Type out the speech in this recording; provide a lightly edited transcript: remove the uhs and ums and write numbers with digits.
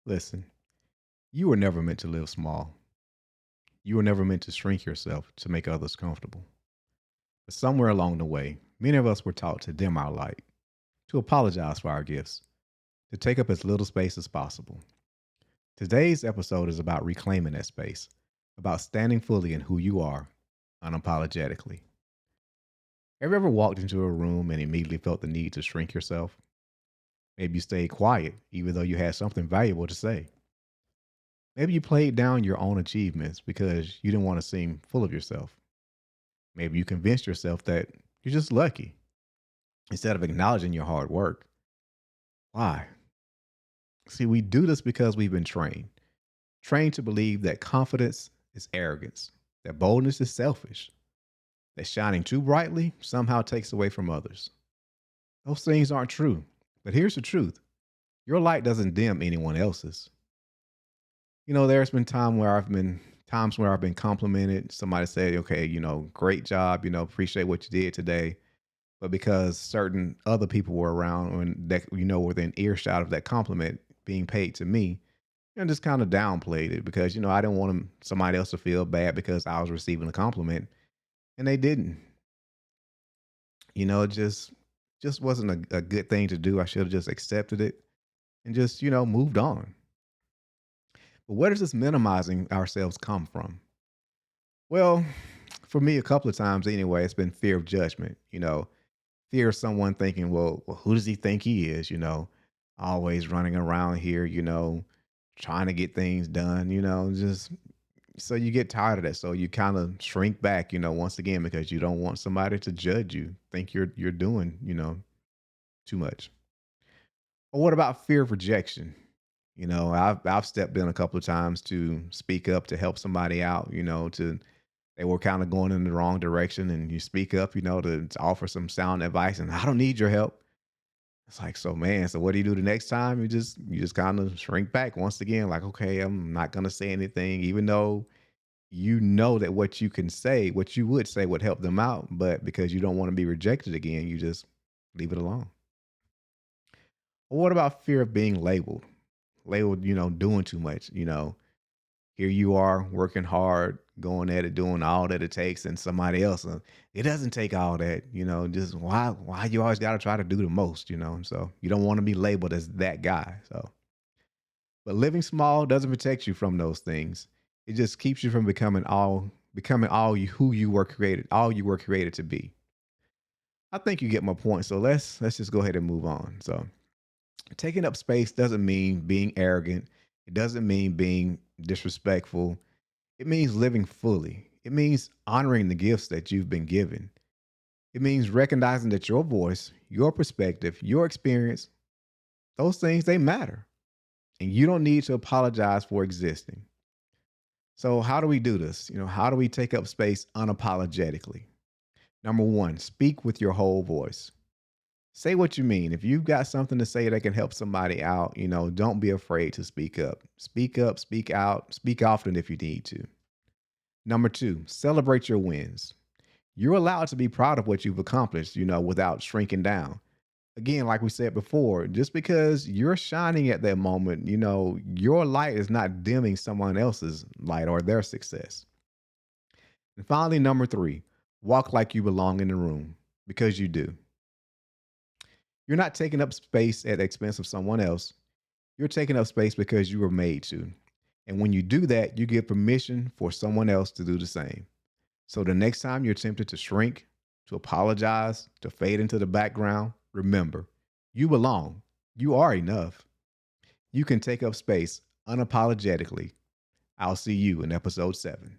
Listen, you were never meant to live small. You were never meant to shrink yourself to make others comfortable. But somewhere along the way, many of us were taught to dim our light, to apologize for our gifts, to take up as little space as possible. Today's episode is about reclaiming that space, about standing fully in who you are, unapologetically. Have you ever walked into a room and immediately felt the need to shrink yourself? Maybe you stayed quiet, even though you had something valuable to say. Maybe you played down your own achievements because you didn't want to seem full of yourself. Maybe you convinced yourself that you're just lucky instead of acknowledging your hard work. Why? See, we do this because we've been trained to believe that confidence is arrogance, that boldness is selfish, that shining too brightly somehow takes away from others. Those things aren't true. But here's the truth: your light doesn't dim anyone else's. There's been times where I've been complimented. Somebody said, okay, great job, appreciate what you did today. But because certain other people were around and that, within earshot of that compliment being paid to me, just kind of downplayed it because, I didn't want somebody else to feel bad because I was receiving a compliment and they didn't. It just wasn't a good thing to do. I should have just accepted it and just, moved on. But where does this minimizing ourselves come from? Well, for me, a couple of times anyway, it's been fear of judgment. Fear of someone thinking, well, who does he think he is? Always running around here, trying to get things done, just so you get tired of that. So you kind of shrink back, once again, because you don't want somebody to judge you, think you're doing, too much. Or what about fear of rejection? I've stepped in a couple of times to speak up to help somebody out, to they were kind of going in the wrong direction and you speak up, to offer some sound advice and I don't need your help. It's like, so man, so what do you do the next time? You just kind of shrink back once again, like, okay, I'm not gonna say anything, even though you know that what you can say, what you would say would help them out, but because you don't want to be rejected again, you just leave it alone. Or what about fear of being labeled? Labeled, doing too much, here you are working hard, going at it, doing all that it takes, and somebody else, it doesn't take all that, just why you always got to try to do the most, so you don't want to be labeled as that guy. So, but living small doesn't protect you from those things. It just keeps you from becoming all who you were created to be. I think you get my point. So let's just go ahead and move on. So taking up space doesn't mean being arrogant. It doesn't mean being disrespectful. It means living fully. It means honoring the gifts that you've been given. It means recognizing that your voice, your perspective, your experience, those things, they matter. And you don't need to apologize for existing. So, how do we do this? How do we take up space unapologetically? Number one, speak with your whole voice. Say what you mean. If you've got something to say that can help somebody out, don't be afraid to speak up. Speak up, speak out, speak often if you need to. Number two, celebrate your wins. You're allowed to be proud of what you've accomplished, without shrinking down. Again, like we said before, just because you're shining at that moment, your light is not dimming someone else's light or their success. And finally, number three, walk like you belong in the room because you do. You're not taking up space at the expense of someone else. You're taking up space because you were made to. And when you do that, you give permission for someone else to do the same. So the next time you're tempted to shrink, to apologize, to fade into the background, remember, you belong. You are enough. You can take up space unapologetically. I'll see you in episode 7.